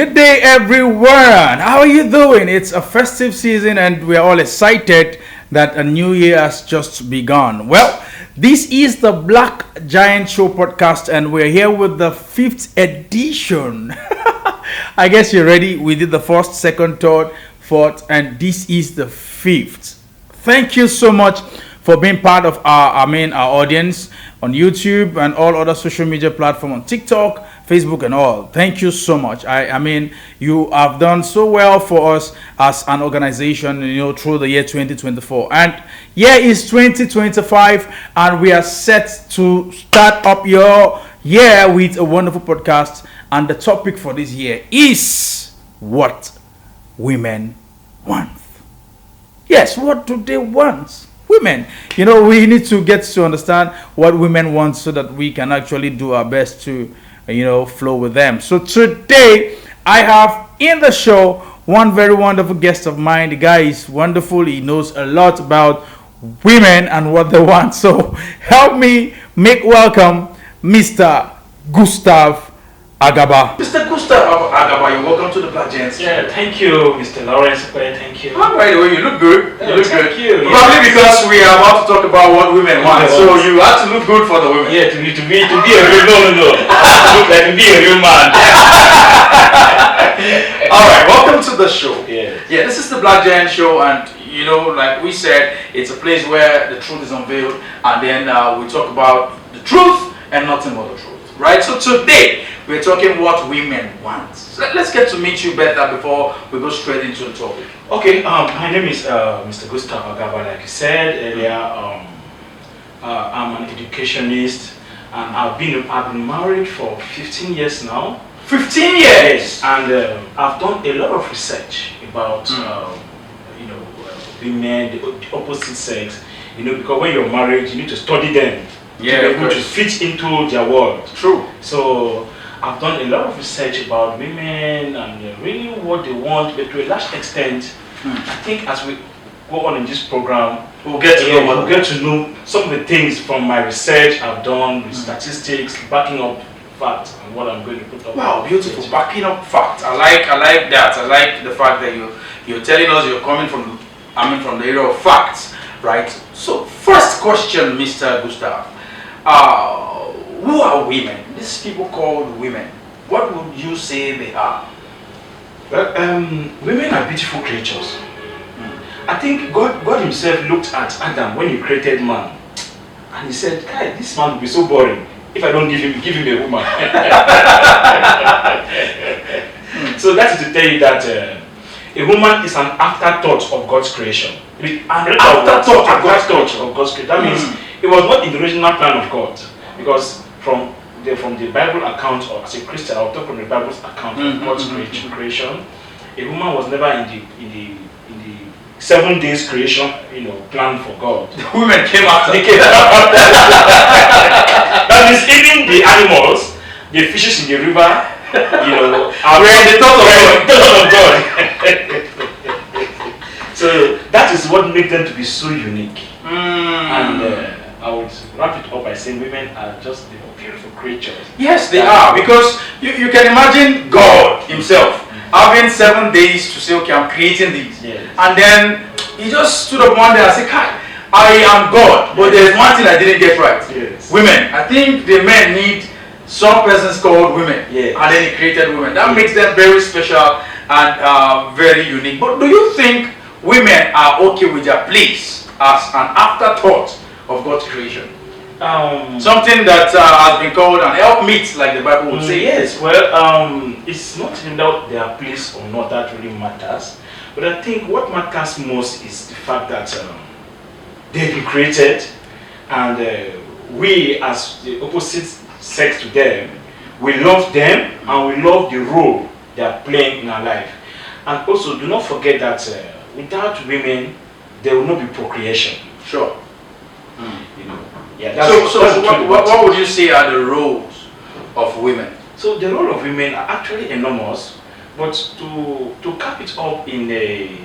Good day, everyone. How are you doing? It's a festive season, and we're all excited that a new year has just begun. Well, this is the Black Giant Show podcast, and we're here with the fifth edition. I guess you're ready. We did the first, second, third, fourth, and this is the fifth. Thank you so much for being part of our audience on YouTube and all other social media platforms on TikTok, Facebook, and all. Thank you so much. I mean, you have done so well for us as an organization, through the year 2024. And here is 2025, and we are set to start up your year with a wonderful podcast. And the topic for this year is what women want. Yes, what do they want? Women. We need to get to understand what women want so that we can actually do our best to, flow with them. So today, I have in the show one very wonderful guest of mine. The guy is wonderful. He knows a lot about women and what they want. So help me make welcome Mr. Gustav Agaba. Mr. Gustav Agaba, you're welcome to the Black Gents. Yeah, thank you, Mr. Lawrence. Thank you. Oh, by the way, you look good. You look good. Thank you. Probably because we are about to talk about what women want. So you have to look good for the women. Yeah, to be a real no. Look like to be a real man. All right, welcome to the show. Yeah. Yeah, this is the Black Giant Show, and like we said, it's a place where the truth is unveiled, and then we talk about the truth and nothing but the truth. Right? So today we're talking what women want. So let's get to meet you better before we go straight into the topic. Okay. My name is Mr. Gustav Agaba. Like you said earlier, I'm an educationist, and I've been married for 15 years now. 15 years. Yes. And I've done a lot of research about women, the opposite sex. Because when you're married, you need to study them. Yeah, to be able to fit into their world. True. So I've done a lot of research about women and really what they want, but to a large extent, I think as we go on in this program, we'll get to know some of the things from my research I've done with statistics, backing up facts, and what I'm going to put up. Wow, beautiful. Backing up facts. I like that. I like the fact that you're telling us you're coming from the area of facts, right? So first question, Mr. Gustav. Who are women? These people called women. What would you say they are? Well, women are beautiful creatures. I think God himself looked at Adam when he created man, and he said, "Guy, this man will be so boring if I don't give him a woman." So that is to tell you that a woman is an afterthought of God's creation. Afterthought of God's creation. That means it was not in the original plan of God, because from the Bible account, or as a Christian, I'll talk from the Bible's account of God's creation. A woman was never in the 7 days creation, planned for God. The women came after. They came after. That means even the animals, the fishes in the river, are in the thought of God. So that is what makes them to be so unique. And I would wrap it up by saying women are just beautiful creatures. Yes, they are, because you can imagine God himself having 7 days to say, okay, I'm creating these. Yes. And then he just stood up one day and said, I am God, but there's one thing I didn't get right. Yes. Women. I think the men need some persons called women. Yes. And then he created women. That makes them very special and very unique. But do you think women are okay with their place as an afterthought of God's creation? Something that has been called an helpmeet, like the Bible would say. Yes, well, it's not about their place or not that really matters. But I think what matters most is the fact that they've been created, and we as the opposite sex to them, we love them and we love the role they are playing in our life. And also, do not forget that without women, there will not be procreation. Sure. Yeah. So what would you say are the roles of women? So the role of women are actually enormous, but to cap it up in a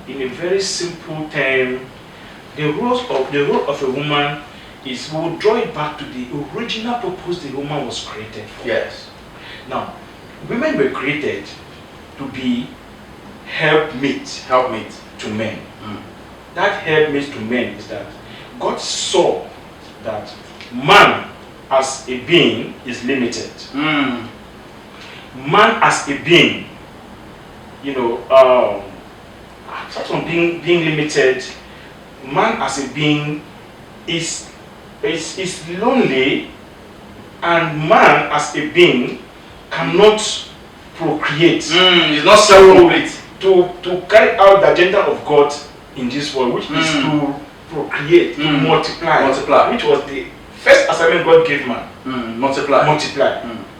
very simple term, the role of a woman is, we will draw it back to the original purpose the woman was created for. Yes. Now, women were created to be helpmate Helpmate. to men. That helpmate to men is that God saw that man as a being is limited. Man as a being, apart from being limited, man as a being is lonely, and man as a being cannot procreate. It's not self-complete. To carry out the agenda of God in this world, which is to procreate, to multiply, which was the first assignment God gave man. Multiply.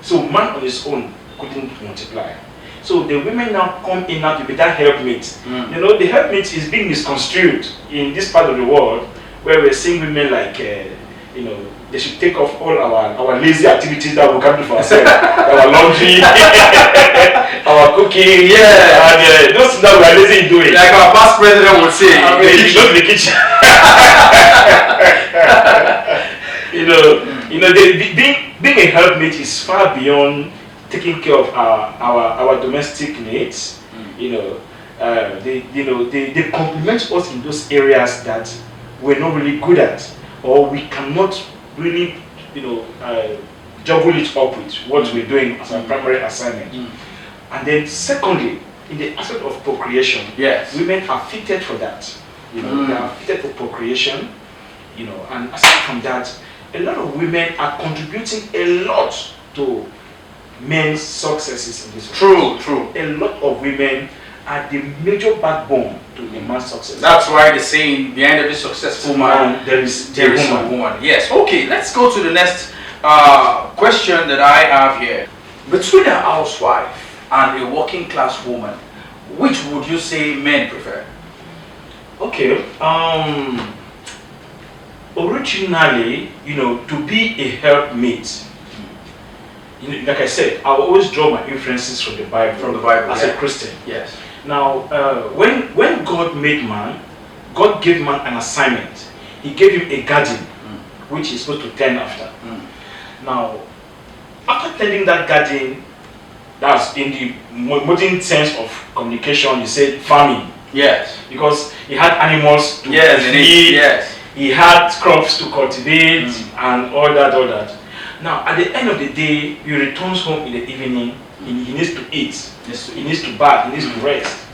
So man on his own couldn't multiply. So the women now come in now to be that helpmate. The helpmate is being misconstrued in this part of the world, where we're seeing women like, they should take off all our lazy activities that we can do for ourselves. Our laundry, our cooking, and those things that we are lazy in doing. Like our past president would say, go to the kitchen. Being a helpmate is far beyond taking care of our domestic needs. They complement us in those areas that we're not really good at, or we cannot really, juggle it up with what we're doing as our primary assignment. And then secondly, in the aspect of procreation, women are fitted for that. They are fitted for procreation, and aside from that, a lot of women are contributing a lot to men's successes in this world. True. A lot of women are the major backbone to a man's success. That's why the saying, behind every successful man, there is a woman. Yes. Okay, let's go to the next question that I have here. Between a housewife and a working class woman, which would you say men prefer? Okay. Originally, to be a helpmate, like I said, I will always draw my influences from the Bible. As a Christian. Yes. Now, when God made man, God gave man an assignment. He gave him a garden, which he's supposed to tend after. Now, after tending that garden, that's in the modern sense of communication, you said farming. Yes. Because he had animals to feed, he had crops to cultivate, and all that. Now, at the end of the day, he returns home in the evening. He needs to eat, he needs to bath, he needs to rest,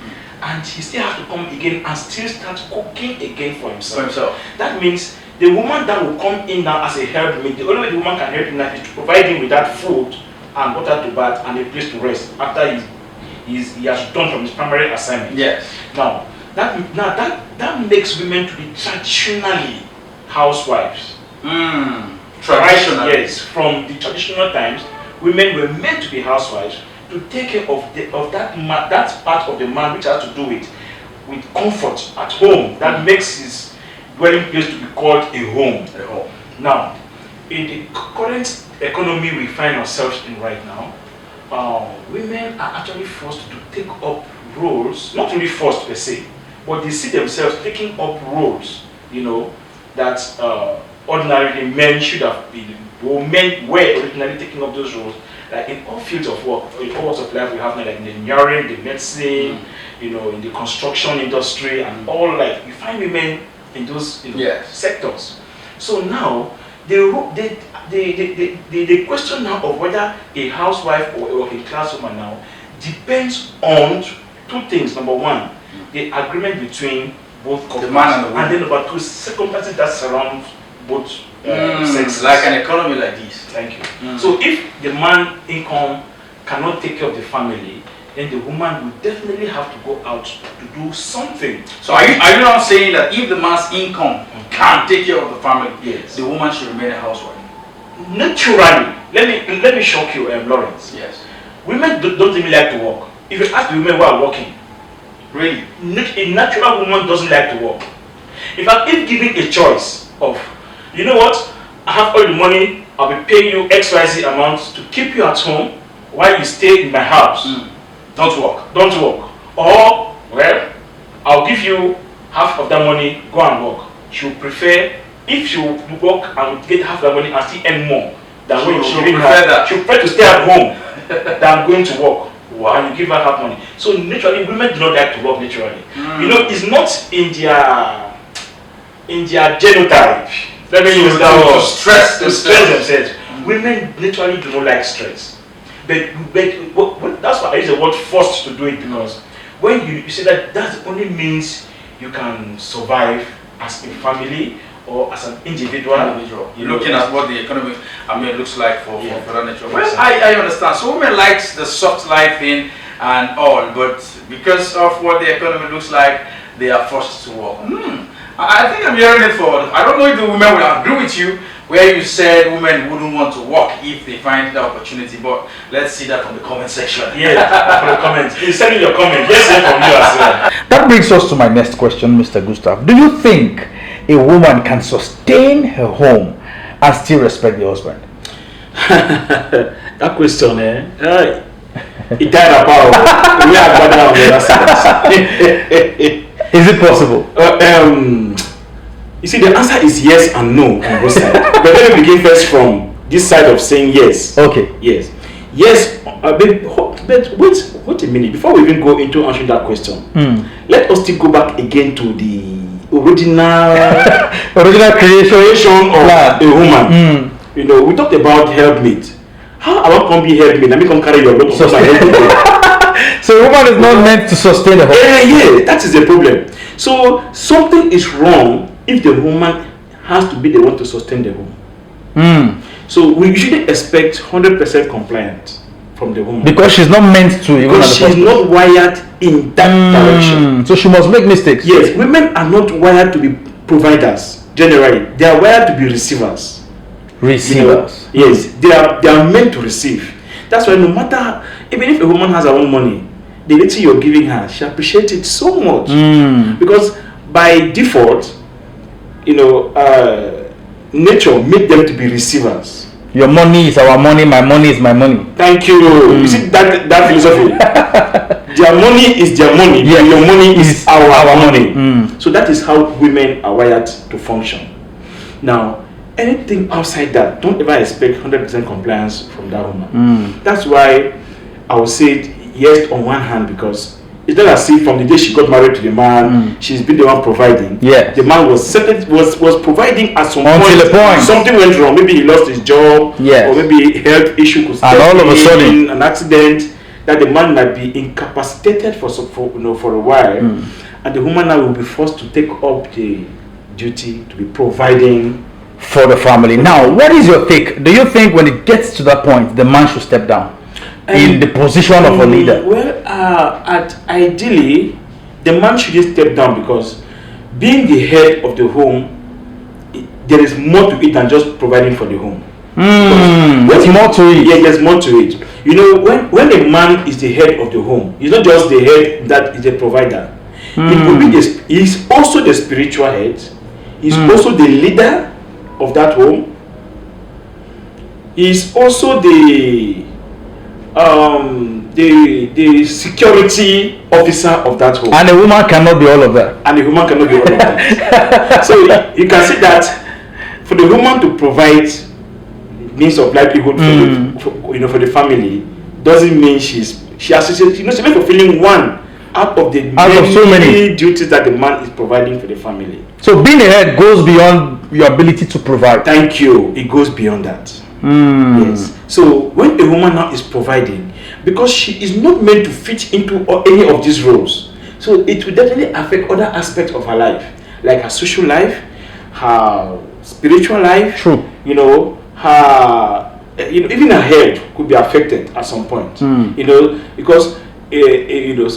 and he still has to come again and still start cooking again for himself. That means the woman that will come in now as a helpmate, the only way the woman can help him now is to provide him with that food and water to bath and a place to rest after he has done from his primary assignment. Yes. Now that makes women to be traditionally housewives. Traditional. Yes, from the traditional times, women were meant to be housewives to take care of that part of the man which has to do with comfort at home. That makes his dwelling place to be called a home. Now, in the current economy we find ourselves in right now, women are actually forced to take up roles, not really forced per se, but they see themselves taking up roles, that ordinarily men should have been, or men were originally taking up those roles, like in all fields of work, in all walks of life we have now, like in the engineering, the medicine, in the construction industry, and all, like you find women in those sectors. So now the question now of whether a housewife or a working class woman now depends on two things. Number one, the agreement between both couples, the man and the woman, and then number two, circumstances that surround both sexes. Like an economy like this. Thank you. So if the man income cannot take care of the family, then the woman will definitely have to go out to do something. So are you not saying that if the man's income can't take care of the family, the woman should remain a housewife? Naturally, let me shock you, Lawrence. Yes. Women don't even like to work. If you ask the women who are working, really, a natural woman doesn't like to work. In fact, if given a choice of, you know what, I have all the money, I'll be paying you XYZ amounts to keep you at home while you stay in my house. Don't work. Or, well, I'll give you half of that money, go and work. She would prefer, if she would work and would get half that money and still earn more than when she would prefer to stay at home than going to work. Wow. and you give her half money. So naturally, women do not like to work naturally. You know, it's not in their genotype. Let me use that word. To stress themselves. Women naturally do not like stress. But that's why I use the word forced to do it, because when you say that only means you can survive as a family or as an individual. You're looking at what the economy, looks like for that nature. Well, I understand. So women likes the soft life in and all, but because of what the economy looks like, they are forced to work. I think I'm hearing it for. I don't know if the women will agree with you, where you said women wouldn't want to work if they find the opportunity, but let's see that from the comment section. Yeah, from the comments. Please send me your comment. Let's hear from you as well. That brings us to my next question, Mr. Gustav. Do you think a woman can sustain her home and still respect the husband? That question, it died about. We are going on the other side. Is it possible? You see, the answer is yes and no on both sides. But let me begin first from this side of saying yes. Okay. Yes. But wait a minute. Before we even go into answering that question, let us still go back again to the original creation of a woman. You know, we talked about helpmate. How about can be helpmate? Let me come carry your load of my helpmate. So a woman is not meant to sustain a home. Yeah, that is the problem. So something is wrong if the woman has to be the one to sustain the home. So we shouldn't expect 100% compliant from the woman. Because she's not meant to. Because she's not wired in that direction. So she must make mistakes. Yes, women are not wired to be providers, generally. They are wired to be receivers. Receivers. Yes, they are meant to receive. That's why no matter, even if a woman has her own money, the little you're giving her, she appreciates it so much. Because by default, nature made them to be receivers. Your money is our money, my money is my money. Thank you. You see that philosophy? Their money is their money, yes. Your money is our money. So that is how women are wired to function. Now, anything outside that, don't ever expect 100% compliance from that woman. That's why I would say yes on one hand, because it's not as if from the day she got married to the man, she's been the one providing. Yeah. The man was providing at some Until point. Something went wrong. Maybe he lost his job, or maybe a health issue could and all of a sudden an accident that the man might be incapacitated for a while, and the woman now will be forced to take up the duty to be providing for the family. Now, what is your take? Do you think when it gets to that point, the man should step down in the position of a leader? Well, ideally, the man shouldn't step down, because being the head of the home, there is more to it than just providing for the home. There's more to it. Yeah, there's more to it. When a man is the head of the home, he's not just the head that is a provider. He's also the spiritual head. He's also the leader of that home. He's also the security officer of that home. And a woman cannot be all of that. So you can see that for the woman to provide means of livelihood for the family doesn't mean she associates. She's meant fulfilling one out of so many duties that the man is providing for the family. So being a head goes beyond your ability to provide. Thank you. It goes beyond that. Yes. So when a woman now is providing, because she is not meant to fit into any of these roles, so it will definitely affect other aspects of her life, like her social life, her spiritual life. True. Her even her health could be affected at some point. Because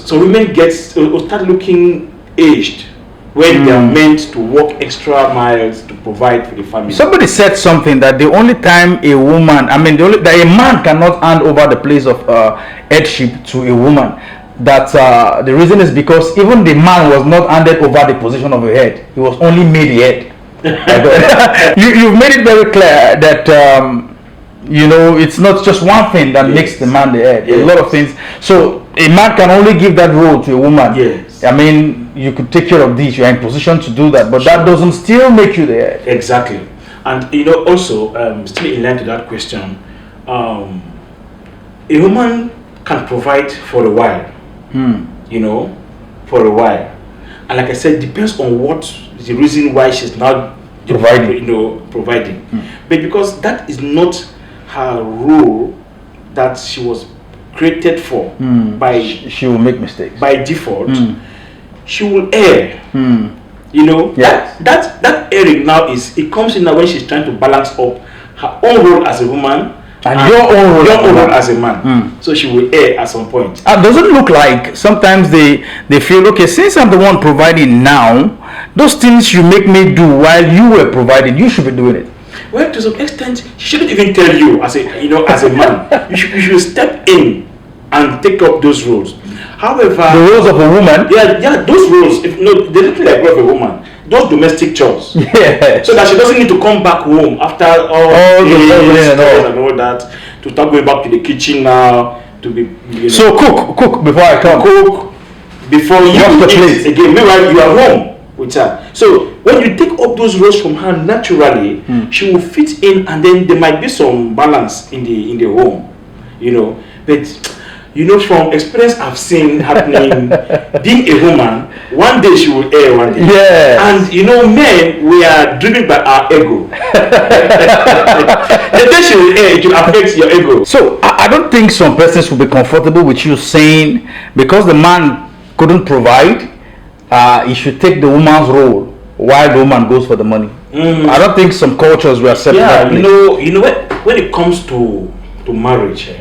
some women start looking aged when they are meant to walk extra miles to provide for the family. Somebody said something that the only time a woman, that a man cannot hand over the place of headship to a woman, that the reason is because even the man was not handed over the position of a head. He was only made the head. You've made it very clear that it's not just one thing that makes the man the head. Yes. A lot of things. So a man can only give that role to a woman. Yes. You could take care of this. You're in position to do that, but that doesn't still make you the head. Exactly. And also, still in line to that question, a woman can provide for a while, you know, for a while. And like I said, depends on what the reason why she's not Providing. providing. But because that is not her role that she was created for by She will make mistakes. by default, she will err. You know, Yes. that erring now it comes in now when she's trying to balance up her own role as a woman And your own role as a man. So she will err at some point. Does it look like sometimes they feel, okay, since I'm the one providing now, those things you make me do while you were providing, you should be doing it. Well, to some extent, she shouldn't even tell you as a man. you should step in and take up those roles. However, The roles of a woman. those roles, they look like role of a woman. Those domestic chores. Yeah. So that she doesn't need to come back home after all the days traveling and all that to start going back to the kitchen now to be. So cook before I come. Cook before you Wash the eat plate. again. Meanwhile, you are home with her. So when you take up those roles from her naturally, she will fit in, and then there might be some balance in the home, you know. But you know, from experience I've seen happening, being a woman, one day she will err one day. Yes. And you know, men, we are driven by our ego. The day she will err, it will affect your ego. So I don't think some persons will be comfortable with you saying because the man couldn't provide, he should take the woman's role while the woman goes for the money. I don't think some cultures will accept that. Yeah, you know when it comes to marriage,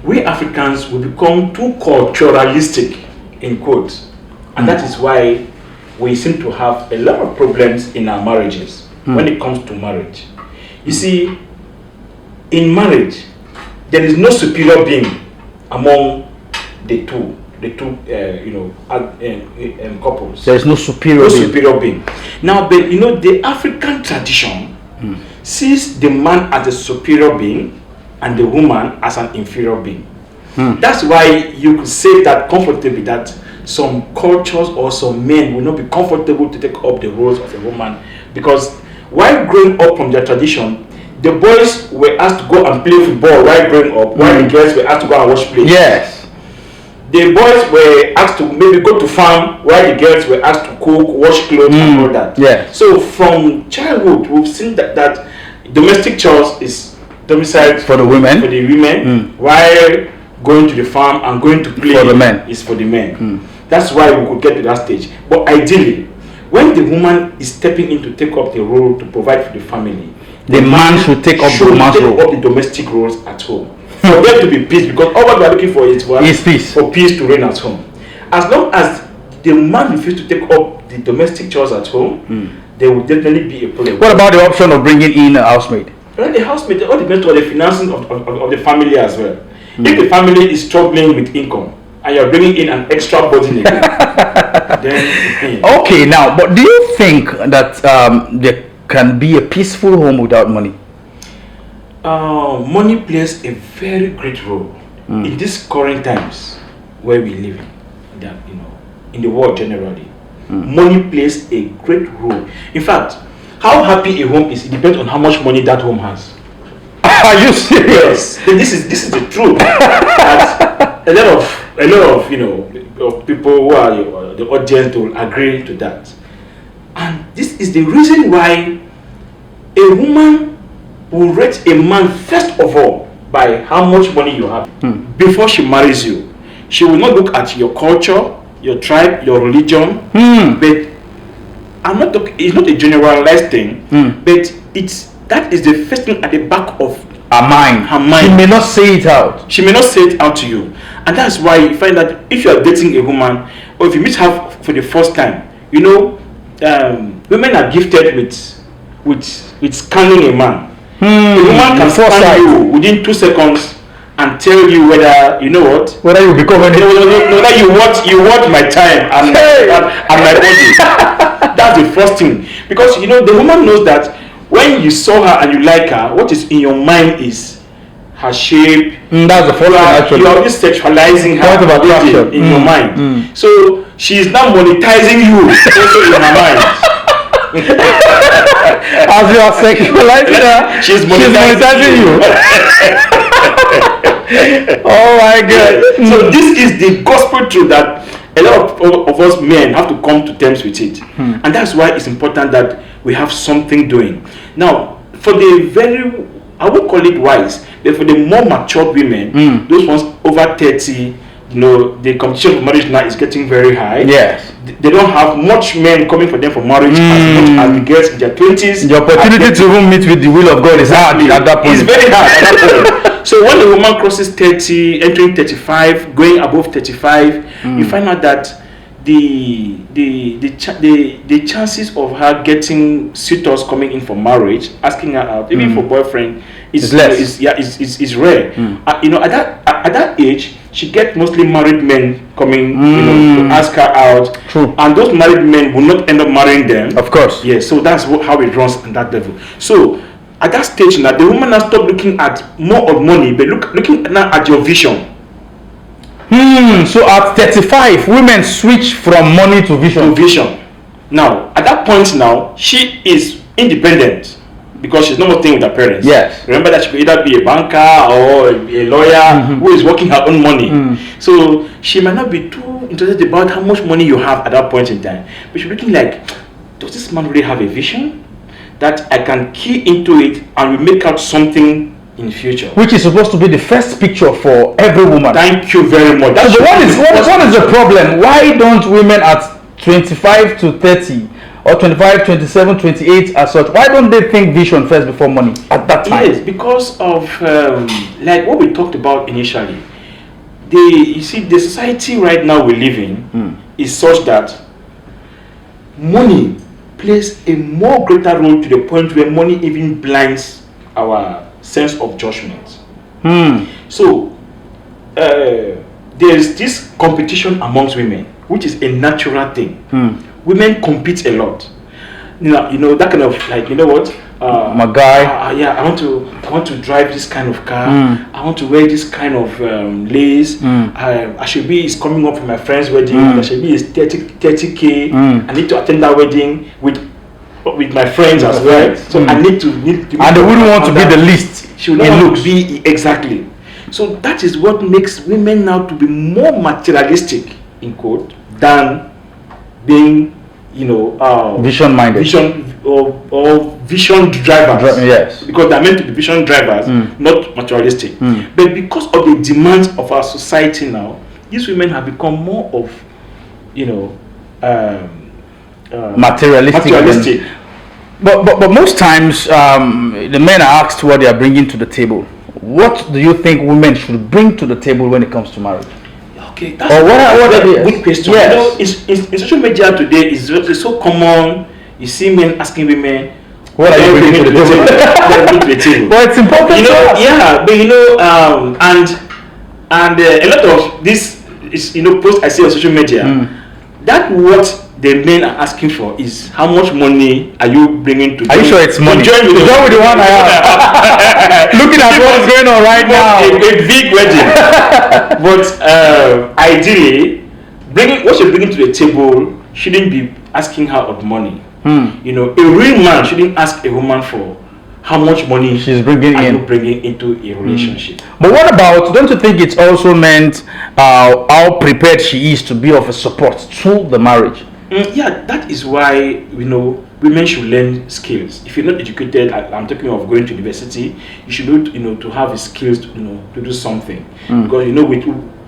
we Africans will become too culturalistic in quotes, and that is why we seem to have a lot of problems in our marriages when it comes to marriage. You see, in marriage, there is no superior being among the two couples. There is no superior. No being. superior being. Now, but you know, the African tradition sees the man as a superior being and the woman as an inferior being. That's why you could say that comfortably that some cultures or some men will not be comfortable to take up the roles of a woman, because while growing up from their tradition, the boys were asked to go and play football while growing up, while the girls were asked to go and watch play. Yes. The boys were asked to maybe go to farm, while the girls were asked to cook, wash clothes, and all that. Yeah. So from childhood, we've seen that domestic chores is domiciled For the women. while going to the farm and going to play For the men. is for the men. That's why we could get to that stage. But ideally, when the woman is stepping in to take up the role to provide for the family, The man should take up the woman's take role. up the domestic roles at home. For there to be peace, because all what we are looking for is what? Is peace. For peace to reign at home. As long as the man refuses to take up the domestic chores at home, there will definitely be a problem. What about the option of bringing in a housemaid? Well, the housemaid, it all depends on the financing of the family as well. If the family is struggling with income and you're bringing in an extra burden again, then Okay, now, but do you think that there can be a peaceful home without money? money plays a very great role in these current times where we live in. That, you know, in the world generally, money plays a great role. In fact, how happy a home is, it depends on how much money that home has. Are you serious? Yes, this is the truth. That a lot of you know of people who are the audience will agree to that, and this is the reason why a woman will rate a man first of all by how much money you have before she marries you. She will not look at your culture, your tribe, your religion, but I'm not talking. It's not a generalized thing, but that is the first thing at the back of Her mind. her mind. She may not say it out. She may not say it out to you, and that's why you find that if you are dating a woman or if you meet her for the first time, you know, women are gifted with scanning a man. A woman can scan you within 2 seconds and tell you whether you know what. Whether you become any. Whether you want my time and my body. That's the first thing, because you know the woman knows that when you saw her and you like her, what is in your mind is her shape. That's the first thing actually. You are already sexualizing her Point of attraction. in your mind. So she is now monetizing you also in her mind. As you are sexualizing her, She's monetizing you. Oh my God. So this is the gospel truth that a lot of us men have to come to terms with it. And that's why it's important that we have something doing. Now, for the very, I won't call it wise, but for the more matured women, those ones over 30, the competition for marriage now is getting very high. Yes. They don't have much men coming for them for marriage as much as the girls in their 20s. The opportunity to even meet with the will of God is hard at that point. It's very hard at that point. So when a woman crosses 30, entering 35, going above 35, you find out that the chances of her getting suitors coming in for marriage, asking her out, even for boyfriend, is less. Is rare. At that age, she gets mostly married men coming, to ask her out. True. And those married men will not end up marrying them. Of course. Yeah. So that's how it runs on that level. So at that stage now, the woman has stopped looking at more of money, but looking now at your vision. So at 35, women switch from money to vision. Now, at that point now, she is independent because she's no more staying with her parents. Yes. Remember that she could either be a banker or a lawyer who is working her own money. So she might not be too interested about how much money you have at that point in time. But she's looking like, does this man really have a vision that I can key into it and we make out something in the future? Which is supposed to be the first picture for every woman. Thank you very much. So what is the problem? Why don't women at 25 to 30 or 25, 27, 28 as such, why don't they think vision first before money at that time? Yes, because of like what we talked about initially. You see, the society right now we live in is such that money plays a more greater role to the point where money even blinds our sense of judgment. So there's this competition amongst women, which is a natural thing. Women compete a lot. That kind of like, my guy. I want to drive this kind of car. I want to wear this kind of lace. Ashebi is coming up for my friend's wedding. Ashebi is 30K. I need to attend that wedding with my friends as well. So I need to. And they wouldn't want to be the least. She would not want to be exactly. So that is what makes women now to be more materialistic, in quote, than being, vision minded. Or vision drivers. Yes. Because they're meant to be vision drivers, not materialistic. But because of the demands of our society now, these women have become more of, materialistic. But most times, the men are asked what they are bringing to the table. What do you think women should bring to the table when it comes to marriage? Okay, that's a good question. Yes. In social media today, it's so common. You see men asking women, what are you bringing to the table? Well, it's important to us. Yeah, but and a lot of this is post I see on social media. That what the men are asking for is how much money are you bringing to? Are you sure it's money? Join with the one I have. Looking at what's going on right now. A big wedding. But ideally, what you're bringing to the table shouldn't be asking her of money. A real man shouldn't ask a woman for how much money she's bringing into a relationship. But what about, don't you think it's also meant how prepared she is to be of a support to the marriage? Yeah, that is why women should learn skills. If you're not educated, I'm talking of going to university, you should to have the skills to do something. Because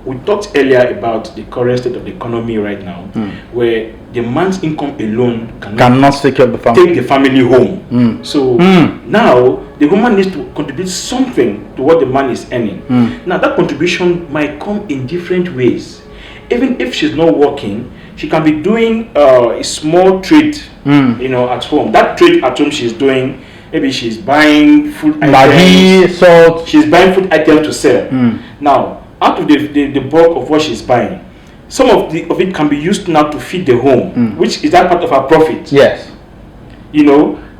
we talked earlier about the current state of the economy right now, where the man's income alone cannot take care of the family. Take the family home. So now the woman needs to contribute something to what the man is earning. Now that contribution might come in different ways. Even if she's not working, she can be doing a small trade, at home. That trade at home she's doing, maybe she's buying food items, salt. She's buying food items to sell. Now, out of the bulk of what she's buying, some of it can be used now to feed the home, which is that part of her profit. Yes.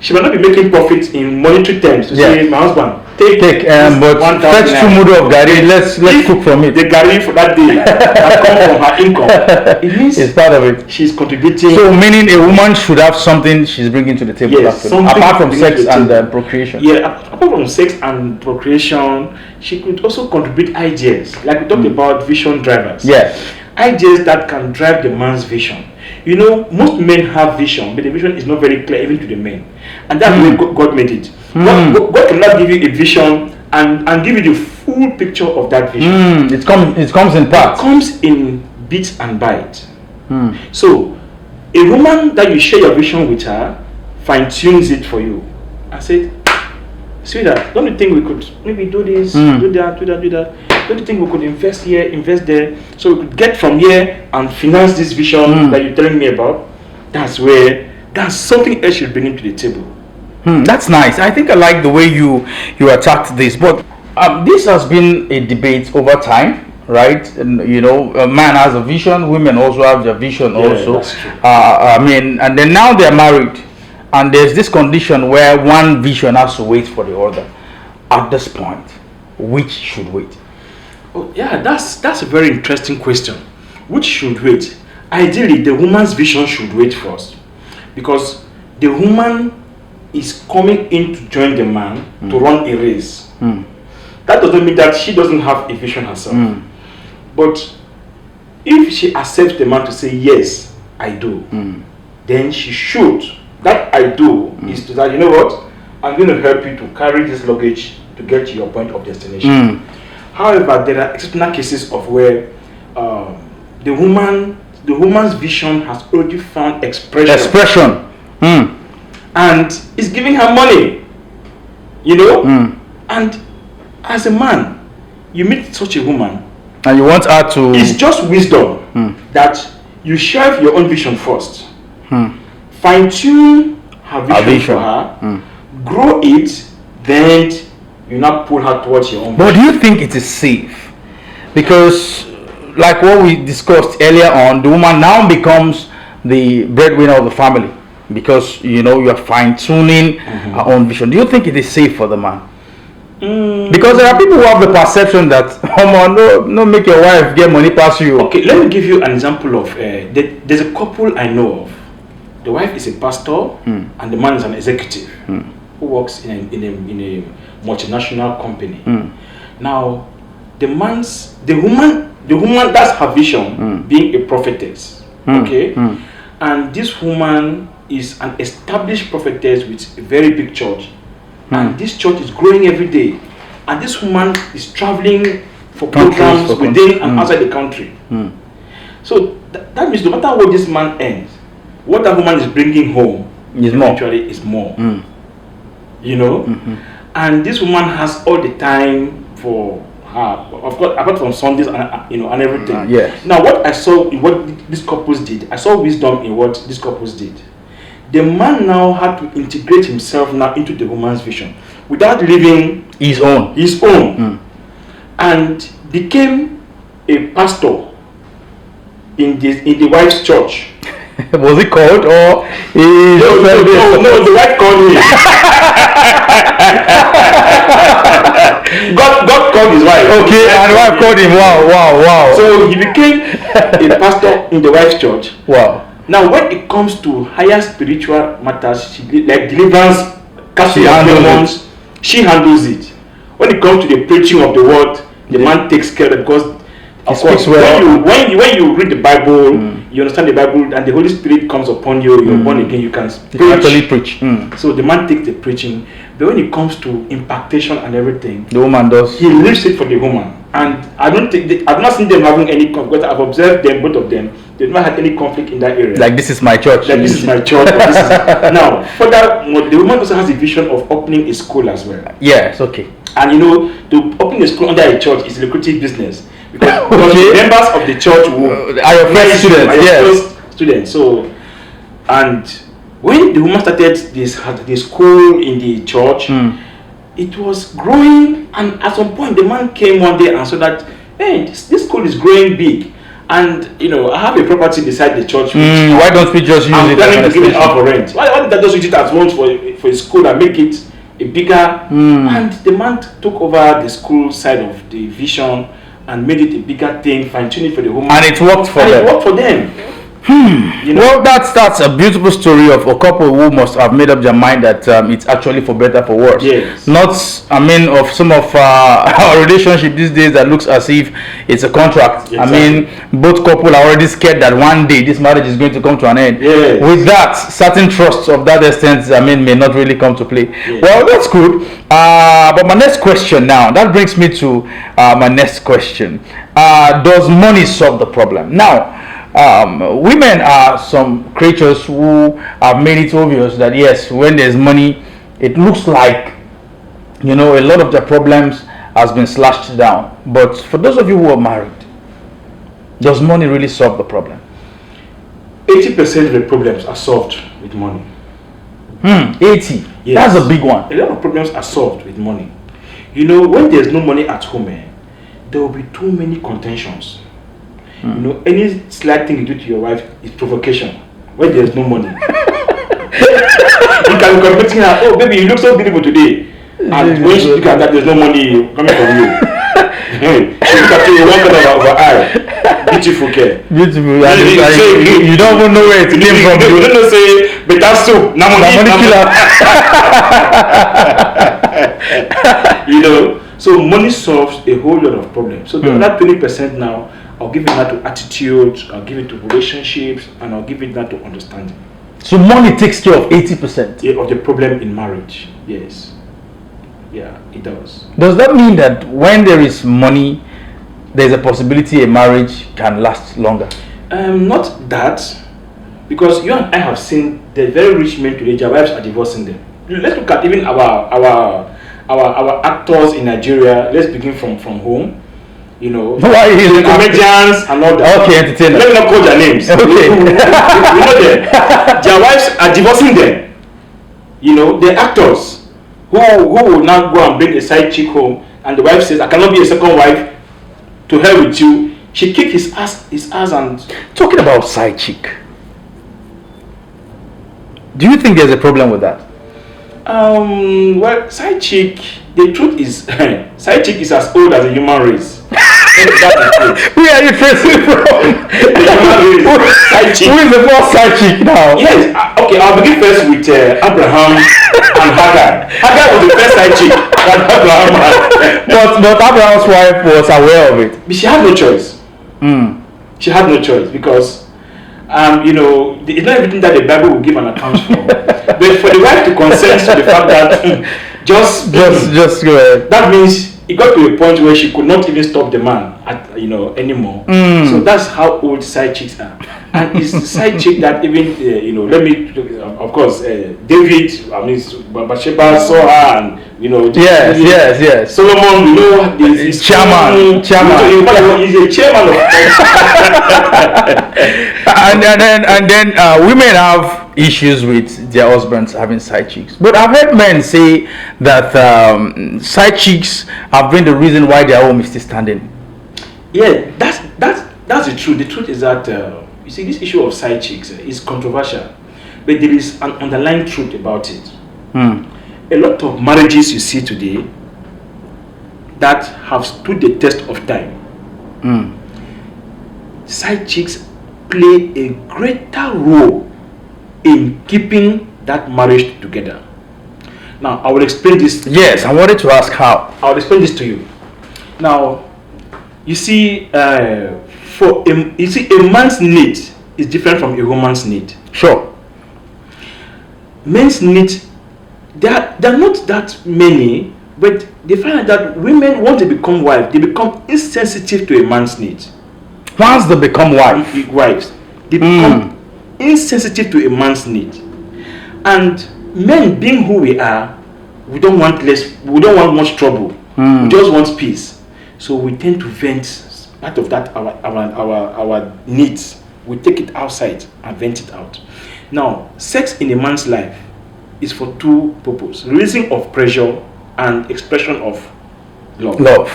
She might not be making profits in monetary terms to say, my husband, take but fetch 2 mudu of gari, let's cook from it. The gari for that day that come from her income. It means it's part of it. She's contributing. So meaning a woman should have something she's bringing to the table, yes, apart from sex and procreation. Yeah, apart from sex and procreation, she could also contribute ideas, like we talked about vision drivers. Yeah. Ideas that can drive the man's vision. You know, most men have vision, but the vision is not very clear even to the men, and that's the way God made it. God cannot give you a vision and give you the full picture of that vision. It comes in It parts. comes in bits and bytes. So, a woman that you share your vision with her fine tunes it for you. I said, sweetheart, don't you think we could maybe do this, do that? Don't you think we could invest here, invest there, so we could get from here and finance this vision that you're telling me about? That's something else you're bringing to the table. That's nice. I think I like the way you attacked this. But this has been a debate over time, right? And, you know, a man has a vision, women also have their vision also. That's true. And then now they're married, and there's this condition where one vision has to wait for the other. At this point, which should wait? Oh, yeah, that's a very interesting question. Which should wait? Ideally, the woman's vision should wait first, because the woman is coming in to join the man to run a race. That doesn't mean that she doesn't have a vision herself. But if she accepts the man to say, yes, I do, then she should. That I do is to that, you know what, I'm going to help you to carry this luggage to get to your point of destination. However, there are exceptional cases of where the woman's vision has already found expression. And is giving her money, you know. And as a man, you meet such a woman, And you want her to... it's just wisdom that you share your own vision first, fine tune her vision for her, grow it, then you now pull her towards your own But vision. do you think it is safe? Because, like what we discussed earlier on, the woman now becomes the breadwinner of the family, because you know you are fine tuning her own vision. Do you think it is safe for the man? Because there are people who have the perception that, no, make your wife get money past you. Okay, let me give you an example of there's a couple I know of. The wife is a pastor and the man is an executive who works in a multinational company. Now, the woman, that's her vision, being a prophetess. Okay, and this woman is an established prophetess with a very big church, and this church is growing every day. And this woman is traveling for programs within and outside the country. So that means no matter what this man earns, what that woman is bringing home eventually is more. You know, and this woman has all the time for her, of course, apart from Sundays and and everything. Yes. Now, what I saw in what these couples did, I saw wisdom in what these couples did. The man now had to integrate himself now into the woman's vision without leaving His own. And became a pastor in the wife's church. Was it called, or No, the wife called him. God called his wife. Okay, and the wife called him. Wow. So he became a pastor in the wife's church. Wow. Now, when it comes to higher spiritual matters, like deliverance, casting She out handles demons, she handles it. When it comes to the preaching of the word, the man takes care of it, because of course, speaks well. when you read the Bible, you understand the Bible, and the Holy Spirit comes upon you, you're born again, you can Actually preach. So the man takes the preaching, but when it comes to impactation and everything, The woman does. he leaves it for the woman. And I've not seen them having any conflict. I've observed them, both of them. They've not had any conflict in that area. Like, this is my church. Like, this is my church. Or this is... Now, further, the woman also has a vision of opening a school as well. Yes, okay. And to open a school under a church is a lucrative business, because Okay. the members of the church will Are your first students? Yes. Students. So, and when the woman started the school in the church, it was growing, and at some point the man came one day and saw that, hey, this school is growing big, and I have a property beside the church. Why don't we just use I'm it as planning an to give it extension? out for rent. Why don't I just use it as once for a school and make it a bigger? And the man took over the school side of the vision and made it a bigger thing, fine-tuned it for the woman. And it worked for And them. it worked for them. You know, Well, that's a beautiful story of a couple who must have made up their mind that it's actually for better for worse. Yes. Not, I mean, of some of our relationship these days that looks as if it's a contract. I mean, both couple are already scared that one day this marriage is going to come to an end. Yes. With that, certain trusts of that extent, I mean, may not really come to play. Yes. Well, that's good. But my next question now, that brings me to my next question. Does money solve the problem? Now, women are some creatures who have made it obvious that yes, when there's money, it looks like, you know, a lot of their problems has been slashed down. But for those of you who are married, does money really solve the problem? 80% of the problems are solved with money. 80. Yes. That's a big one. A lot of problems are solved with money. You know, when there's no money at home, there will be too many contentions. You know, any slight thing you do to your wife is provocation. When there's no money, you can be competing her. Oh, baby, you look so beautiful today. And when she look at that, there's no money coming from you. She look at you one corner of her eye. Beautiful care. Beautiful. You don't even know where it came from. You don't know say better soup. Na money killer. You know, so money solves a whole lot of problems. So the other 20% now, I'll give it that to attitude, I'll give it to relationships, and I'll give it that to understanding. So money takes care of 80% of the problem in marriage. Yes. Yeah, it does. Does that mean that when there is money, there's a possibility a marriage can last longer? Not that, because you and I have seen the very rich men today, their wives are divorcing them. Let's look at even our actors in Nigeria. Let's begin from home. You know, comedians and all that. Okay, entertainers. Let me not call their names. Okay. We know them. Their wives are divorcing them. You know, they're actors who will now go and bring a side chick home, and the wife says, "I cannot be a second wife. To hell with you." She kicked his ass, and talking about side chick. Do you think there's a problem with that? Well, side chick. The truth is, side chick is as old as the human race. Where are you tracing from? Side chick. Who is the first side chick now? Yes, okay, I'll begin first with Abraham and Hagar. Hagar was the first side chick that Abraham had. But Abraham's wife was aware of it. But she had no choice. She had no choice because, you know, it's not everything that the Bible will give an account for. But for the wife to consent to the fact that just go ahead. That means it got to a point where she could not even stop the man anymore. So that's how old side chicks are. And it's the side chick that even of course David, I mean Bathsheba saw her, and yes. Solomon, you know, is chairman. He's a chairman of and then women have issues with their husbands having side chicks, but I've heard men say that side chicks have been the reason why their home is still standing. Yeah, that's the truth. The truth is that you see, this issue of side chicks is controversial, but there is an underlying truth about it. A lot of marriages you see today that have stood the test of time, side chicks play a greater role in keeping that marriage together. Now, I will explain this. Yes, I wanted to ask how. I will explain this to you. Now, you see, a man's need is different from a woman's need. Sure. Men's need, they're not that many, but they find that women, once they become wives, they become insensitive to a man's need. Once they become wives, they become insensitive to a man's need. And men, being who we are, we don't want much trouble. We just want peace. So we tend to vent part of that our needs. We take it outside and vent it out. Now, sex in a man's life is for two purposes: releasing of pressure and expression of love.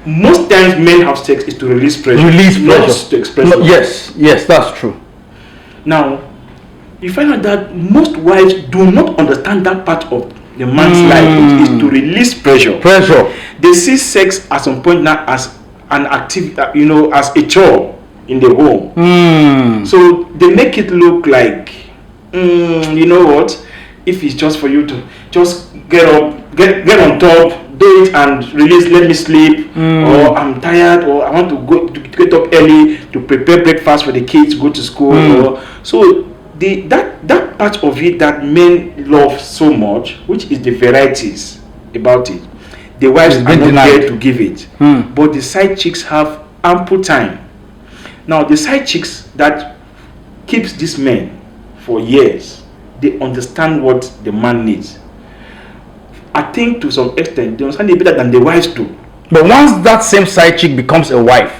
Most times men have sex is to release pressure. Not to express love. Yes, that's true. Now, you find out that most wives do not understand that part of the man's life is to release pressure. They see sex at some point now as an activity, as a chore, in the home. So they make it look like, you know what? If it's just for you to just get up, get on top, do it and release, let me sleep, or I'm tired, or I want to get up early to prepare breakfast for the kids, go to school. Or, so that part of it that men love so much, which is the varieties about it, the wives are not there to give it, but the side chicks have ample time. Now the side chicks that keeps these men for years, they understand what the man needs. I think to some extent they understand it better than the wives do. But once that same side chick becomes a wife,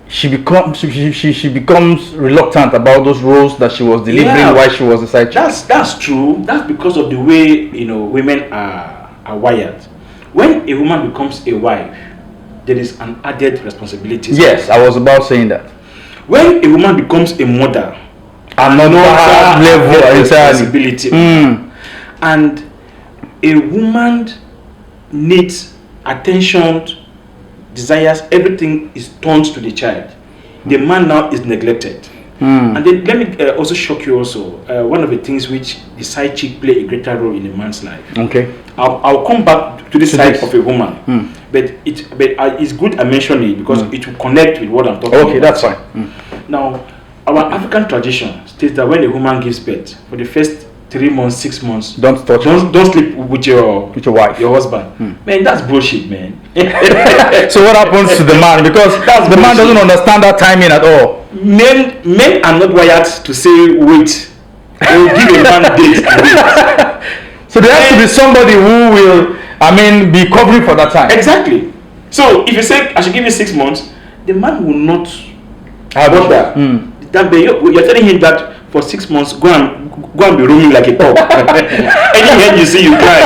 she becomes reluctant about those roles that she was delivering while she was a side chick. That's true. That's because of the way women are wired. When a woman becomes a wife, there is an added responsibility. Yes, I was about saying that. When a woman becomes a mother, another level of responsibility. And a woman needs attention, desires, everything is turned to the child. The man now is neglected. And then let me also shock you also. One of the things which the side chick play a greater role in a man's life. Okay. I'll come back to the side of a woman. But it's good I mention it because it will connect with what I'm talking about. Okay, that's fine. Now, our African tradition states that when a woman gives birth, for the first 3 months, 6 months, don't sleep with your wife, your husband. Man, that's bullshit, man. So what happens to the man? Because the man doesn't understand that timing at all. Men are not wired to say wait. They will give a man date and wait. So there has to be somebody who will, be covering for that time. Exactly. So if you say I should give you 6 months, the man will not have that. You're telling him that for 6 months, go and be roaming like a dog. Any head you see, you cry.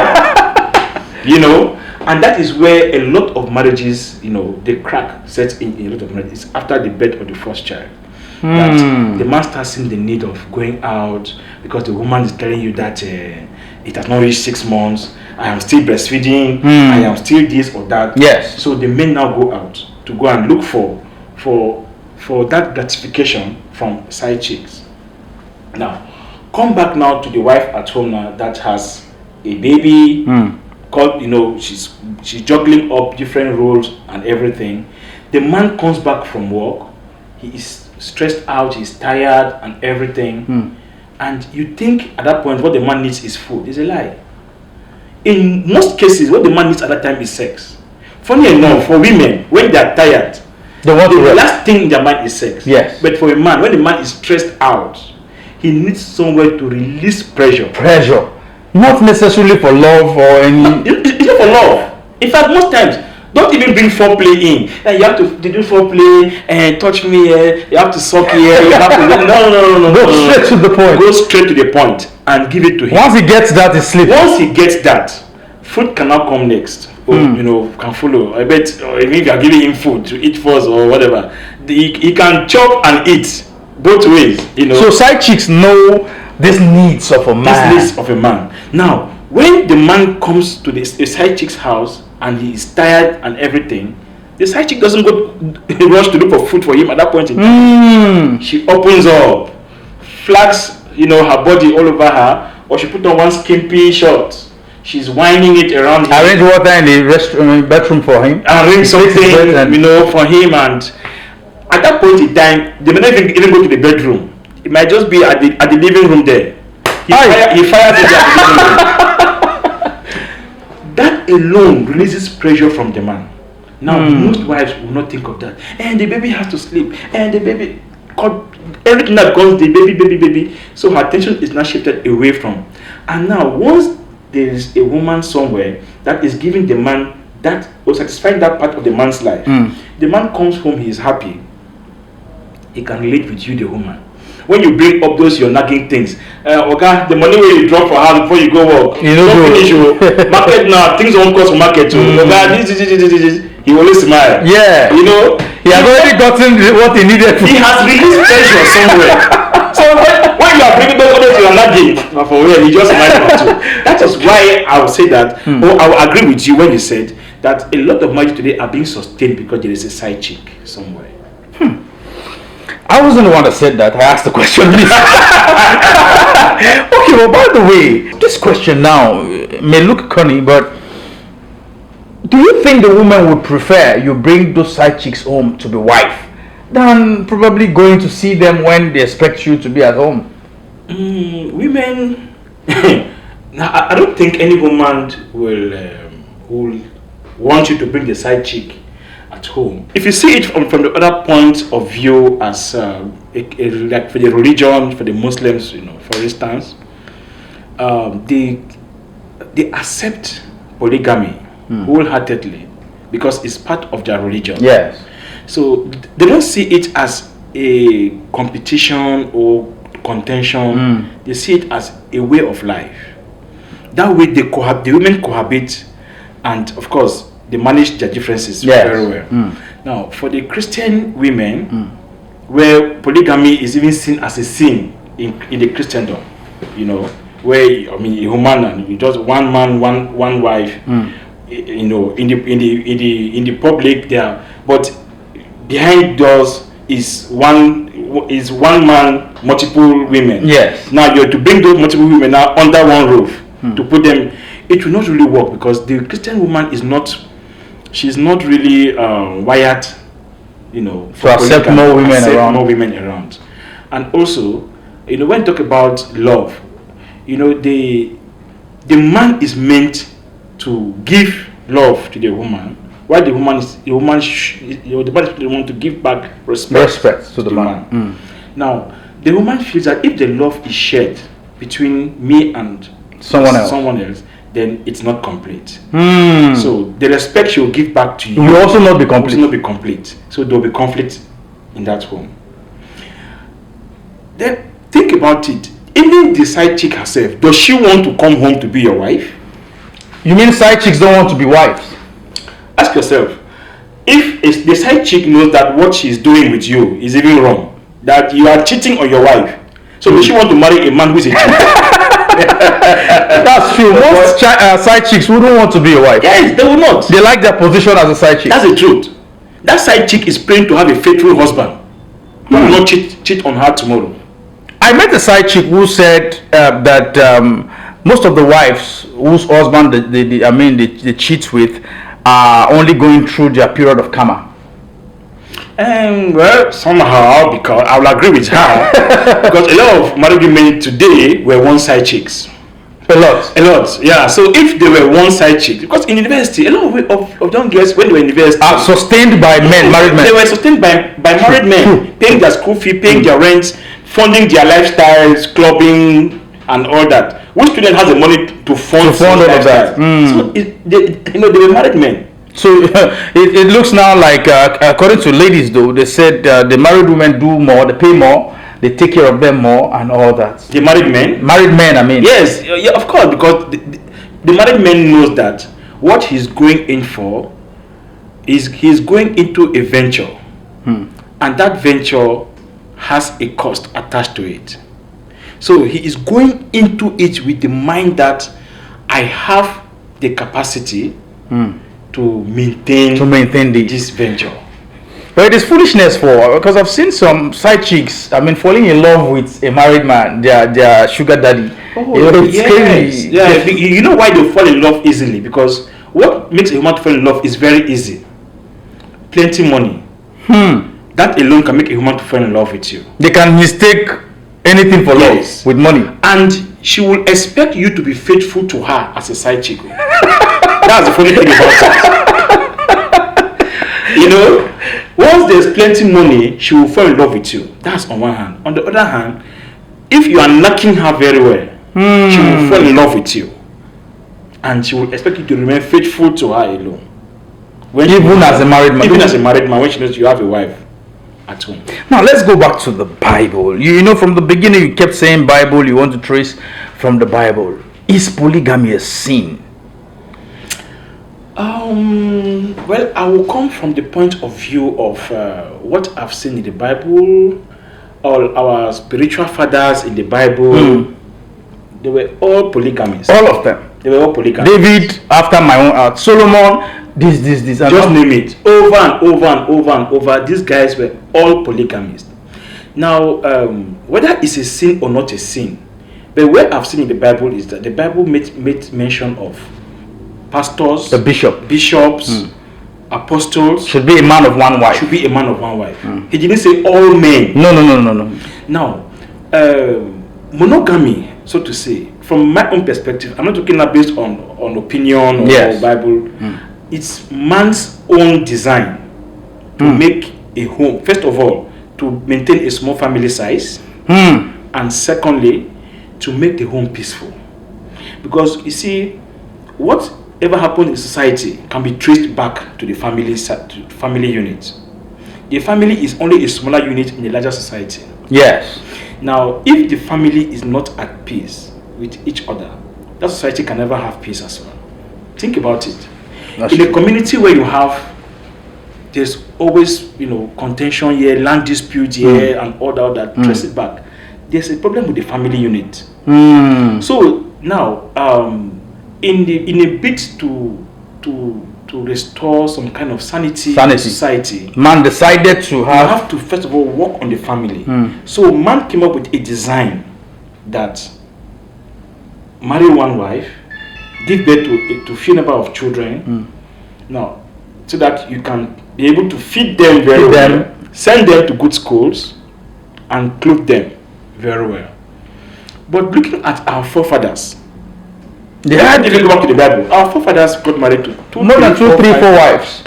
And that is where a lot of marriages, the crack sets in a lot of marriages after the birth of the first child. That the man starts seeing the need of going out because the woman is telling you that it has not reached 6 months. I am still breastfeeding. I am still this or that. Yes. So the men now go out to go and look for that gratification from side chicks. Now, come back now to the wife at home now that has a baby. She's juggling up different roles and everything. The man comes back from work. He is stressed out. He's tired and everything. And you think at that point what the man needs is food. It's a lie. In most cases, what the man needs at that time is sex. Funny enough, for women, when they are tired, the last thing in their mind is sex. Yes. But for a man, when the man is stressed out, he needs somewhere to release pressure. Not necessarily for love or any. It's not for love. In fact, most times, don't even bring foreplay in. You have to do foreplay and touch me here. You have to suck here. You have to no. Go straight to the point. Go straight to the point and give it to him. Once he gets that, he sleeps. Once he gets that, food cannot come next. Can follow. I bet if you are giving him food to eat first or whatever, he can chop and eat both ways. So side chicks know these needs of a man. Now, when the man comes to the side chick's house and he is tired and everything, the side chick doesn't go rush to look for food for him at that point in time. She opens up, flags her body all over her, or she put on one skimpy shirt. She's winding it around him. Arrange water in the bedroom for him. Arrange something, for him. And at that point in time, they may not even go to the bedroom. It might just be at the living room there. He fires it at the living room. That alone releases pressure from the man. Now, most wives will not think of that. And the baby has to sleep. And the baby, everything that comes, the baby. So her attention is now shifted away from. And now, once there is a woman somewhere that is giving the man that, or satisfying that part of the man's life, the man comes home, he is happy. He can relate with you, the woman. When you bring up those your nagging things, the money where you drop for house before you go work, don't finish. Market now, things won't cost for market too. This. He always smile. Yeah. He has already gotten what he needed. He has released pressure somewhere. So when you are bringing those others you are nagging for where he just smile too. That is why I would say that, or I will agree with you when you said that a lot of marriages today are being sustained because there is a side chick somewhere. I wasn't the one that said that. I asked the question. Okay, well, by the way, this question now may look corny, but do you think the woman would prefer you bring those side chicks home to be wife than probably going to see them when they expect you to be at home? Women, I don't think any woman will want you to bring the side chick at home. If you see it from the other point of view, as like for the religion, for the Muslims, for instance, they accept polygamy wholeheartedly because it's part of their religion. Yes. So they don't see it as a competition or contention. They see it as a way of life. That way the women cohabit, and of course they manage their differences very well. Now for the Christian women, where polygamy is even seen as a sin in the Christendom, where a woman and just one man, one wife, in the public there, but behind doors is one man, multiple women. Yes. Now you're to bring those multiple women now under one roof to put them. It will not really work because the Christian woman she's not really wired, to accept more women around. And also, when you talk about love, the man is meant to give love to the woman, while the man is the man to give back respect to the man. Now, the woman feels that if the love is shared between me and someone else, then it's not complete. So the respect she will give back to you will also not be complete. So there will be conflict in that home. Then think about it. Even the side chick herself, does she want to come home to be your wife? You mean side chicks don't want to be wives? Ask yourself, if the side chick knows that what she's doing with you is even wrong, that you are cheating on your wife, so does she want to marry a man who's a cheater? That's true. Most side chicks wouldn't want to be a wife. Yes, they will not. They like their position as a side chick. That's the truth. That side chick is praying to have a faithful husband who will not cheat on her tomorrow. I met a side chick who said that most of the wives whose husband they cheat with are only going through their period of karma. Well, somehow, because I will agree with her, because a lot of married women today were one side chicks. A lot, yeah. So if they were one side chick, because in university, a lot of young girls when they were in university are sustained by married men. They were sustained by married men, paying their school fee, paying their rent, funding their lifestyles, clubbing, and all that. Which student has the money to fund all of that? So they were married men. So it looks now like, according to ladies though, they said the married women do more, they pay more, they take care of them more and all that. The married men? Married men, I mean. Yes, yeah, of course, because the married man knows that what he's going in for is he's going into a venture. And that venture has a cost attached to it. So he is going into it with the mind that I have the capacity to maintain this venture. But it is foolishness because I've seen some side chicks, falling in love with a married man, their sugar daddy. It's crazy. Yeah, you know why they fall in love easily? Because what makes a woman fall in love is very easy. Plenty money. That alone can make a woman to fall in love with you. They can mistake anything for love with money. And she will expect you to be faithful to her as a side chick. That's the funny thing about it. Once there's plenty money, she will fall in love with you. That's on one hand. On the other hand, if you are knocking her very well, she will fall in love with you. And she will expect you to remain faithful to her alone. Even as a married man. Even as a married man, when she knows you have a wife at home. Now let's go back to the Bible. From the beginning you kept saying Bible, you want to trace from the Bible. Is polygamy a sin? Well, I will come from the point of view of what I've seen in the Bible. All our spiritual fathers in the Bible, they were all polygamists. All of them. They were all polygamists. David, after my own heart. Solomon, this. Just name it. Over and over and over and over. These guys were all polygamists. Now, whether it's a sin or not a sin, but where I've seen in the Bible is that the Bible made mention of pastors, The bishop bishops, apostles. should be a man of one wife. Should be a man of one wife. He didn't say all men. No. Now, monogamy, so to say, from my own perspective, I'm not talking now based on opinion or Yes. Bible. It's man's own design to make a home. First of all, to maintain a small family size, and secondly, to make the home peaceful. Because you see, whatever happens in society can be traced back to the family unit. The family is only a smaller unit in a larger society. Yes. Now, if the family is not at peace with each other, that society can never have peace as well. Think about it. That's In a true. community where there's always, contention here, land dispute here, and all that, trace it back. There's a problem with the family unit. So now, in a bid to restore some kind of sanity in society, Man decided to you have. have to first of all work on the family. So man came up with a design that marry one wife, give birth to few number of children. Now, so that you can be able to feed them very Feed well, them. send them to good schools, and clothe them very well. But looking at our forefathers, They had if you go back to the Bible, our forefathers got married to more than 2, 3, 4 5 wives,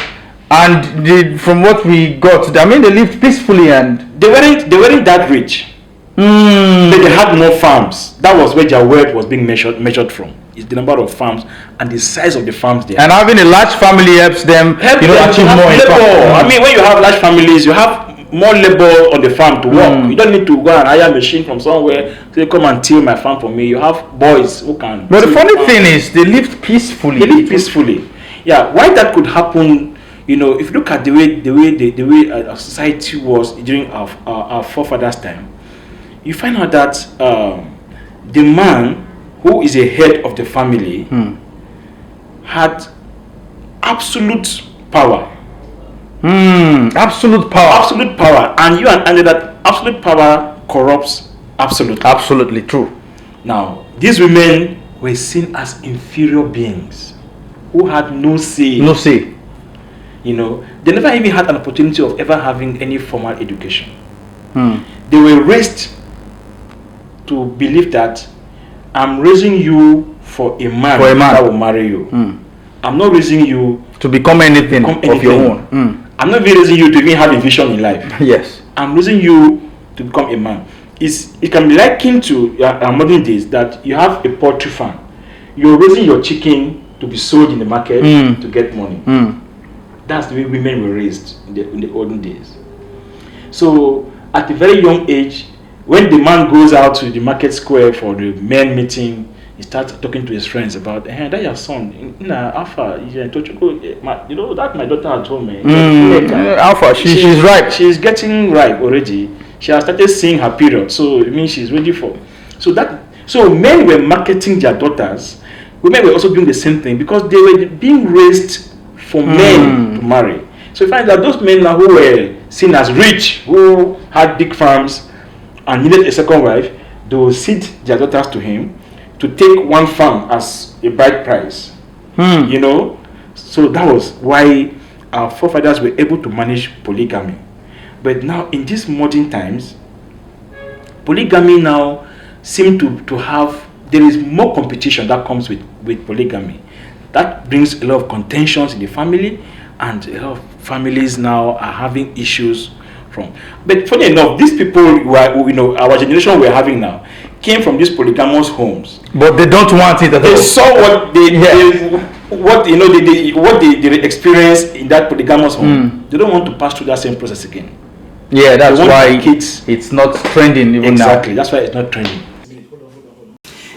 and from what we got, I mean, they lived peacefully and. They weren't that rich. They had more farms. That was where their wealth was being measured from. It's the number of farms and the size of the farms there. And having a large family helps them, Help you know, them to achieve have more labor. income. I mean, when you have large families, you have more labor on the farm to work. You don't need to go and hire a machine from somewhere to come and till my farm for me. You have boys who can. But the till funny farm. thing is, they lived peacefully. They live peacefully. Yeah, why that could happen? If you look at the way our society was during our forefathers' time, you find out that the man who is a head of the family had absolute power. Absolute power. Absolute power. And you understand that absolute power corrupts absolute. Absolutely true. Now, these women were seen as inferior beings who had no say. No say. They never even had an opportunity of ever having any formal education. They were raised to believe that I'm raising you for a man, that will marry you. I'm not raising you to become anything of your own. I'm not even raising you to even have a vision in life. Yes. I'm raising you to become a man. It can be likened to our modern days that you have a poultry farm. You're raising your chicken to be sold in the market to get money. That's the way women were raised in the olden days. So at a very young age, when the man goes out to the market square for the men meeting, he starts talking to his friends about, hey, that your son, Alpha, that my daughter at home. Alpha, she's ripe. She's getting ripe already. She has started seeing her period, so it means she's ready for. So men were marketing their daughters. Women were also doing the same thing because they were being raised for men to marry. So you find that those men now who were seen as rich, who had big farms and needed a second wife, they will cede their daughters to him to take one farm as a bride price. So that was why our forefathers were able to manage polygamy. But now in these modern times, polygamy now seems to have, there is more competition that comes with polygamy. That brings a lot of contentions in the family, and a lot of families now are having issues from. But funny enough, these people our generation we're having now came from these polygamous homes. But they don't want it at all. They saw what they experienced in that polygamous home. They don't want to pass through that same process again. Yeah, that's why kids. It's not trending even now. Exactly, that's why it's not trending.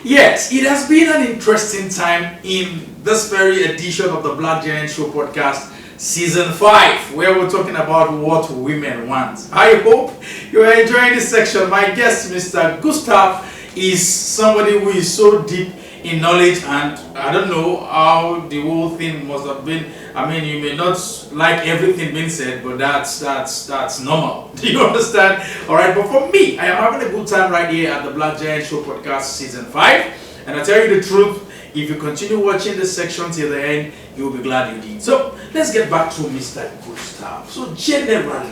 Yes, it has been an interesting time in this very edition of the Black Giant Show podcast, season 5, where we're talking about what women want. I hope you are enjoying this section. My guest, Mr. Gustav, is somebody who is so deep in knowledge, and I don't know how the whole thing must have been. I mean, you may not like everything being said, but that's normal. Do you understand? All right, but for me, I am having a good time right here at the Black Giant Show podcast season 5, and I tell you the truth. If you continue watching this section till the end, you'll be glad you did. So let's get back to Mr. Gustav. So generally,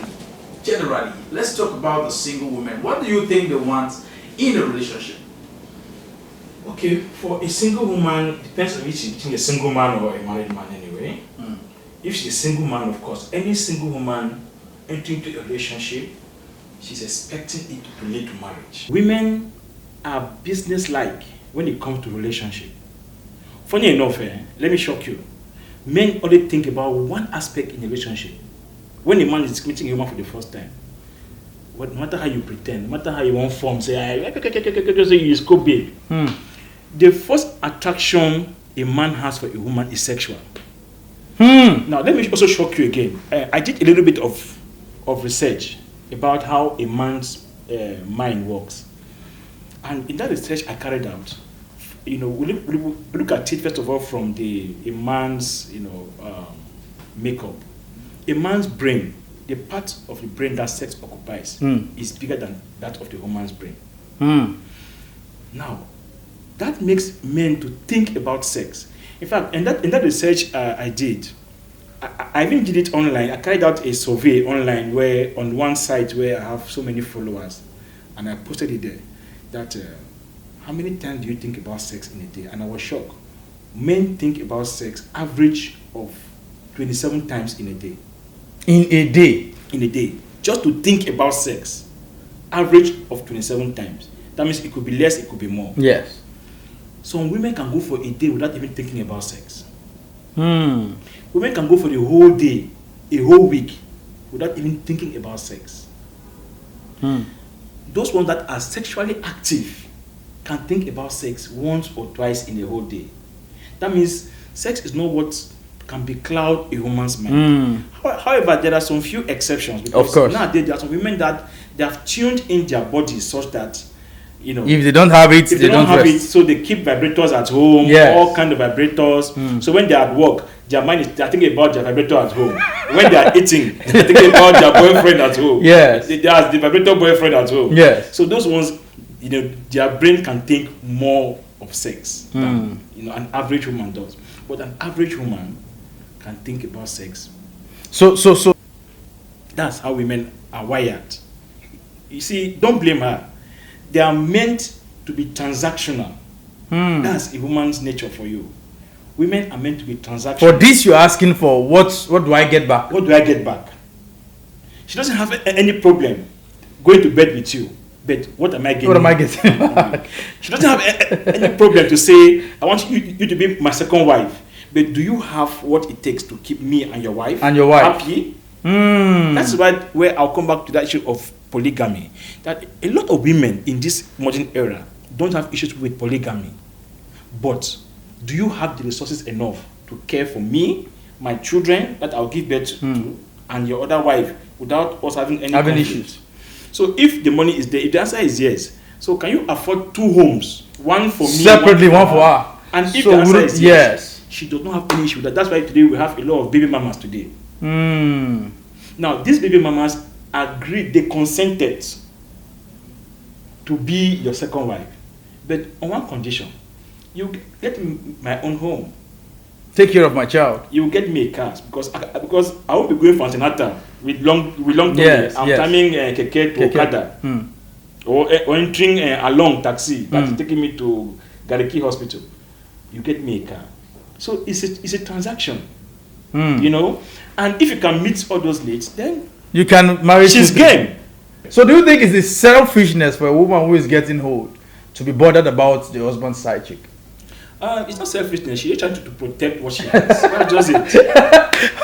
let's talk about the single women. What do you think they want in a relationship? Okay, for a single woman, depends on if she's between a single man or a married man anyway. If she's a single man, of course, any single woman entering into a relationship, she's expecting it to lead to marriage. Women are business-like when it comes to relationship. Funny enough, let me shock you. Men only think about one aspect in a relationship. When a man is meeting a woman for the first time, no matter how you pretend, no matter how you want form, say you scope babe. The first attraction a man has for a woman is sexual. Now, let me also shock you again. I did a little bit of research about how a man's mind works. And in that research I carried out, we look at it first of all from a man's, makeup. A man's brain, the part of the brain that sex occupies, is bigger than that of the woman's brain. Now, that makes men to think about sex. In fact, in that research I did, I even did it online. I carried out a survey online where on one site where I have so many followers, and I posted it there, that how many times do you think about sex in a day? And I was shocked. Men think about sex average of 27 times in a day. In a day? In a day. Just to think about sex, average of 27 times. That means it could be less, it could be more. Yes. Some women can go for a day without even thinking about sex. Women can go for the whole day, a whole week, without even thinking about sex. Those ones that are sexually active can think about sex once or twice in a whole day. That means sex is not what can be cloud a woman's mind. However, there are some few exceptions, because of course, nowadays there are some women that they have tuned in their bodies such that, if they don't have it, they don't have it, so they keep vibrators at home, all kind of vibrators. So when they are at work, their mind is they're thinking about their vibrator at home. When they are eating, they're thinking about their boyfriend at home. Yes. They have the vibrator boyfriend at home. Yes. So those ones, their brain can think more of sex than an average woman does. But an average woman can think about sex. So that's how women are wired. You see, don't blame her. They are meant to be transactional. That's a woman's nature for you. Women are meant to be transactional. For this, you're asking for what do I get back? What do I get back? She doesn't have any problem going to bed with you. But what am I getting? What am I getting back? She doesn't have any problem to say, I want you to be my second wife. But do you have what it takes to keep me and your wife happy? That's where I'll come back to that issue of polygamy. That a lot of women in this modern era don't have issues with polygamy. But do you have the resources enough to care for me, my children that I'll give birth to, and your other wife without us having any issues? So if the money is there, if the answer is yes, so can you afford 2 homes? One for me, separately, one for her. And if the answer is yes, she does not have any issue with that. That's why today we have a lot of baby mamas today. Now, these baby mamas agreed, they consented to be your second wife. But on one condition, you get my own home. Take care of my child. You get me a car because I won't be going for antenatal with long yes, I'm timing keke to Okada or entering a long taxi that's taking me to Gariki Hospital. You get me a car. So it's a transaction, And if you can meet all those needs, then you can marry. She's game. So do you think it's the selfishness for a woman who is getting old to be bothered about the husband's side chick? It's not selfishness. She's trying to protect what she has. That's just it.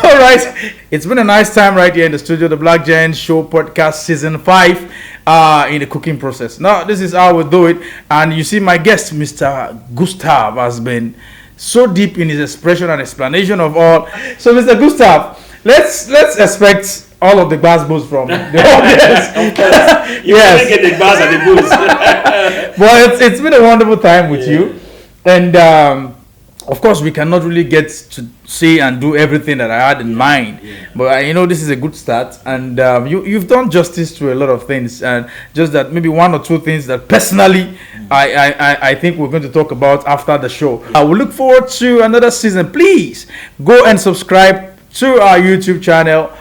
All right. It's been a nice time right here in the studio, the Black Giant Show podcast season 5, in the cooking process. Now, this is how we do it. And you see my guest, Mr. Gustav, has been so deep in his expression and explanation of all. So, Mr. Gustav, let's expect all of the bass from the audience. You yes. Get the bass and the booze. Well, it's been a wonderful time with you. And of course, we cannot really get to say and do everything that I had in mind. But this is a good start, and you've done justice to a lot of things, and just that maybe one or two things that personally I think we're going to talk about after the show. I will look forward to another season. Please go and subscribe to our YouTube channel,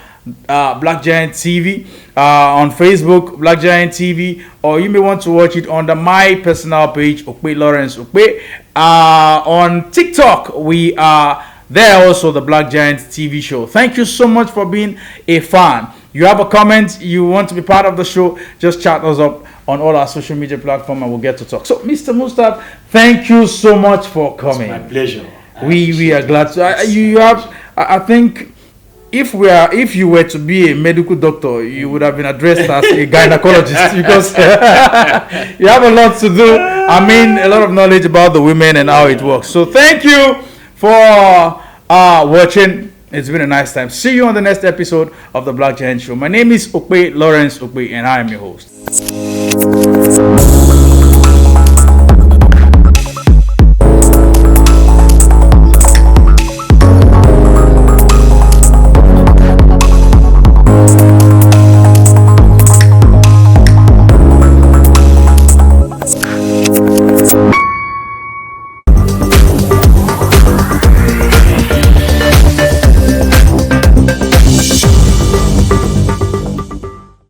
Black Giant TV, on Facebook, Black Giant TV, or you may want to watch it on my personal page, Okpe Lawrence Okpe. On TikTok, we are there also, the Black Giant TV show. Thank you so much for being a fan. You have a comment, you want to be part of the show, just chat us up on all our social media platforms and we'll get to talk. So, Mr. Mustaf, thank you so much for coming. It's my pleasure. We are glad to. I think if you were to be a medical doctor, you would have been addressed as a gynecologist because you have a lot to do. I mean, a lot of knowledge about the women and how it works. So thank you for watching. It's been a nice time. See you on the next episode of the Black Giant Show. My name is Okpe Lawrence Okpe, and I am your host.